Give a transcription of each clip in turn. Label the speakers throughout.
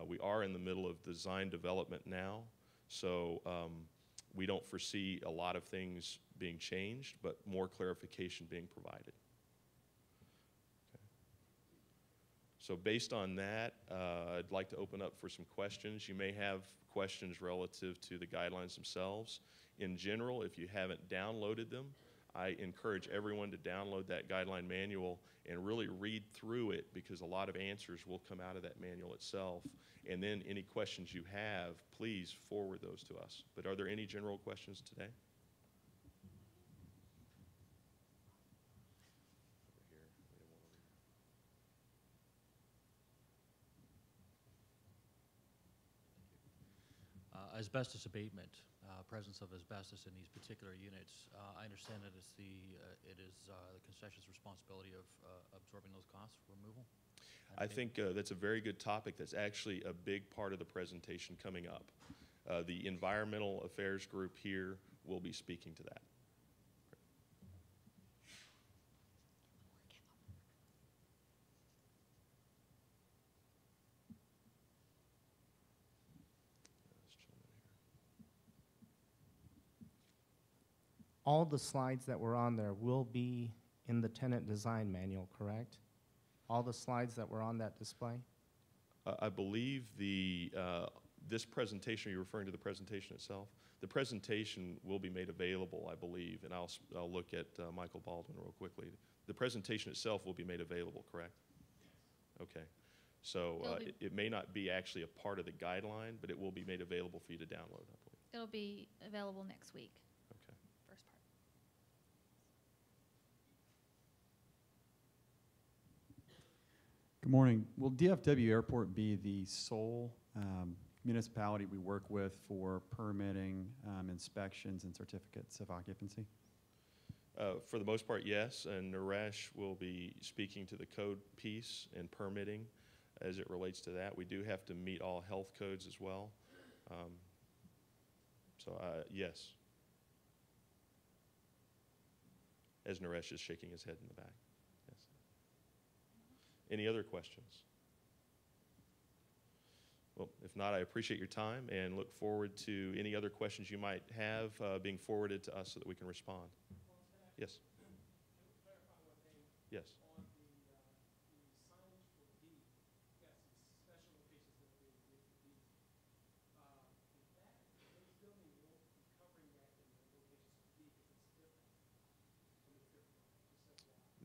Speaker 1: We are in the middle of design development now, so we don't foresee a lot of things being changed, but more clarification being provided. Okay. So based on that, I'd like to open up for some questions. You may have questions relative to the guidelines themselves. In general, if you haven't downloaded them, I encourage everyone to download that guideline manual and really read through it, because a lot of answers will come out of that manual itself. And then any questions you have, please forward those to us. But are there any general questions today?
Speaker 2: Asbestos abatement, presence of asbestos in these particular units. I understand that it is the concession's responsibility of absorbing those costs for removal.
Speaker 1: I think that's a very good topic. That's actually a big part of the presentation coming up. The Environmental Affairs group here will be speaking to that.
Speaker 3: All the slides that were on there will be in the tenant design manual, correct? All the slides that were on that display?
Speaker 1: I believe this presentation, are you referring to the presentation itself? The presentation will be made available, I believe, and I'll look at Michael Baldwin real quickly. The presentation itself will be made available, correct? Okay. So it may not be actually a part of the guideline, but it will be made available for you to download, I believe.
Speaker 4: It'll be available next week.
Speaker 1: Okay.
Speaker 4: First part.
Speaker 5: Good morning. Will DFW Airport be the sole municipality we work with for permitting, inspections, and certificates of occupancy?
Speaker 1: For the most part, yes, and Naresh will be speaking to the code piece and permitting as it relates to that. We do have to meet all health codes as well. Yes. As Naresh is shaking his head in the back. Yes. Any other questions? Well, if not, I appreciate your time and look forward to any other questions you might have being forwarded to us so that we can respond. Yes. Yes.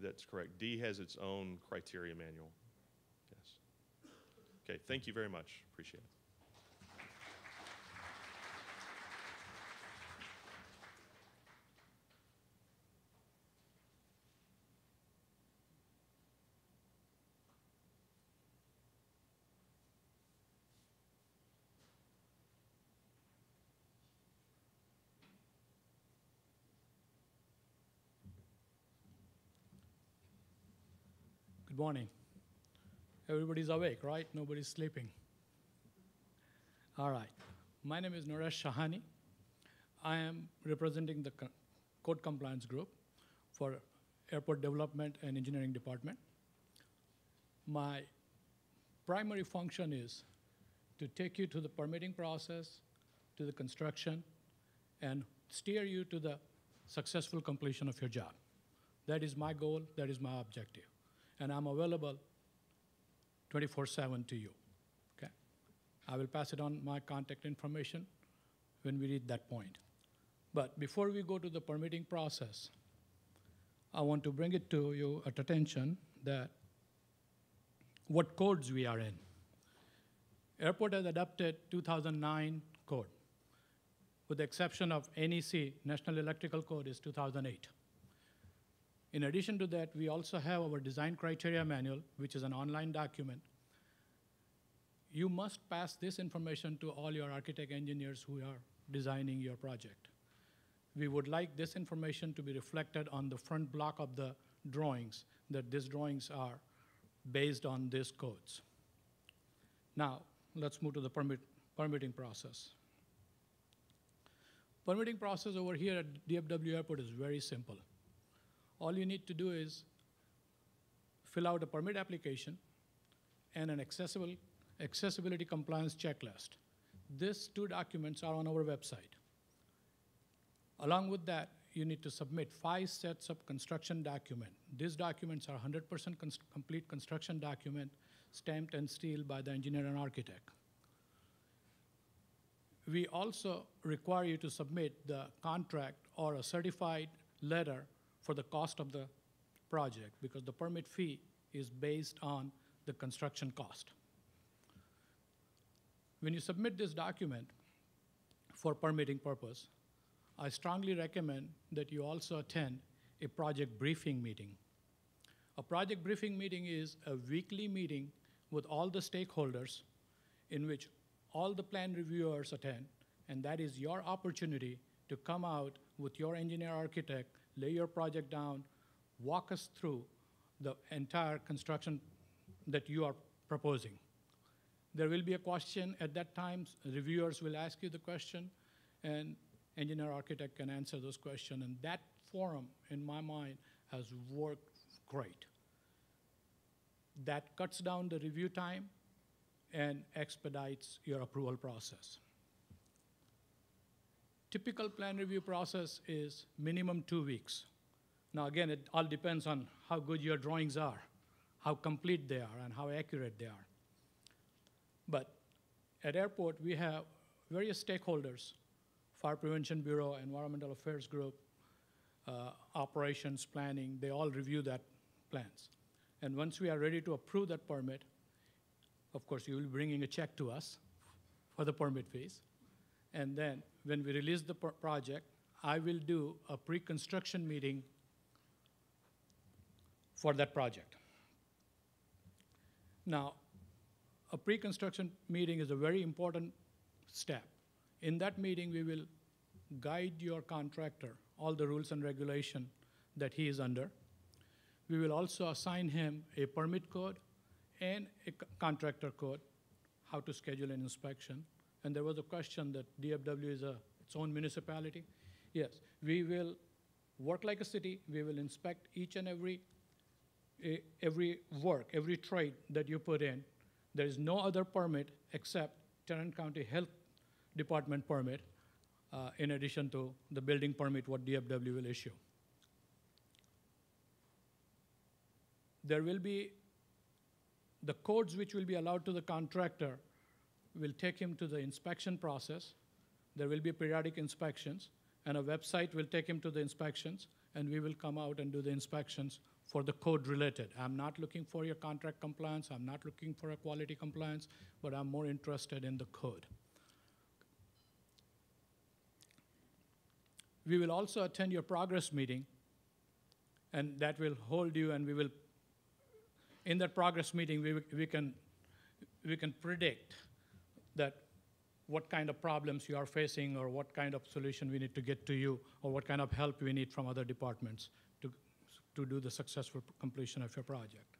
Speaker 1: That's correct. D has its own criteria manual. Yes. Okay, thank you very much. Appreciate it.
Speaker 6: Good morning. Everybody's awake, right? Nobody's sleeping. All right. My name is Naresh Shahani. I am representing the Code Compliance Group for Airport Development and Engineering Department. My primary function is to take you to the permitting process, to the construction, and steer you to the successful completion of your job. That is my goal, that is my objective. And I'm available 24/7 to you, okay? I will pass it on my contact information when we reach that point. But before we go to the permitting process, I want to bring it to your attention that what codes we are in. Airport has adopted 2009 code, with the exception of NEC, National Electrical Code, is 2008. In addition to that, we also have our design criteria manual, which is an online document. You must pass this information to all your architect engineers who are designing your project. We would like this information to be reflected on the front block of the drawings, that these drawings are based on these codes. Now, let's move to the permitting process. Permitting process over here at DFW Airport is very simple. All you need to do is fill out a permit application and an accessible accessibility compliance checklist. These two documents are on our website. Along with that, you need to submit 5 sets of construction document. These documents are 100% complete construction document, stamped and sealed by the engineer and architect. We also require you to submit the contract or a certified letter for the cost of the project, because the permit fee is based on the construction cost. When you submit this document for permitting purpose, I strongly recommend that you also attend a project briefing meeting. A project briefing meeting is a weekly meeting with all the stakeholders in which all the plan reviewers attend, and that is your opportunity to come out with your engineer architect, lay your project down, walk us through the entire construction that you are proposing. There will be a question at that time. Reviewers will ask you the question, and engineer architect can answer those questions. And that forum, in my mind, has worked great. That cuts down the review time and expedites your approval process. Typical plan review process is minimum 2 weeks. Now again, it all depends on how good your drawings are, how complete they are, and how accurate they are. But at airport, we have various stakeholders: Fire Prevention Bureau, Environmental Affairs Group, operations, planning. They all review that plans. And once we are ready to approve that permit, of course, you will be bringing a check to us for the permit fees. And then when we release the project, I will do a pre-construction meeting for that project. Now, a pre-construction meeting is a very important step. In that meeting, we will guide your contractor, all the rules and regulation that he is under. We will also assign him a permit code and a contractor code, how to schedule an inspection. And there was a question that DFW is its own municipality. Yes, we will work like a city. We will inspect each and every work, every trade that you put in. There is no other permit except Tarrant County Health Department permit, in addition to the building permit what DFW will issue. There will be the codes which will be allowed to the contractor will take him to the inspection process. There will be periodic inspections, and a website will take him to the inspections, and we will come out and do the inspections for the code related. I'm not looking for your contract compliance, I'm not looking for a quality compliance, but I'm more interested in the code. We will also attend your progress meeting, and that will hold you, and we will, in that progress meeting, we can predict that what kind of problems you are facing, or what kind of solution we need to get to you, or what kind of help we need from other departments to do the successful completion of your project.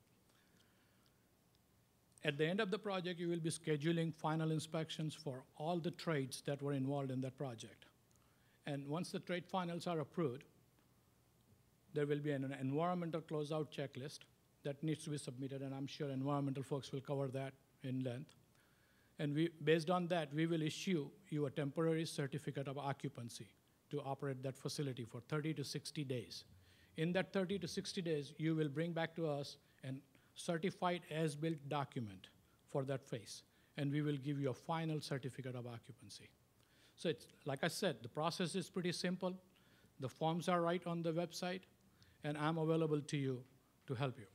Speaker 6: At the end of the project, you will be scheduling final inspections for all the trades that were involved in that project. And once the trade finals are approved, there will be an environmental closeout checklist that needs to be submitted, and I'm sure environmental folks will cover that in length. And based on that, we will issue you a temporary certificate of occupancy to operate that facility for 30 to 60 days. In that 30 to 60 days, you will bring back to us a certified as-built document for that phase, and we will give you a final certificate of occupancy. So it's, like I said, the process is pretty simple. The forms are right on the website, and I'm available to you to help you.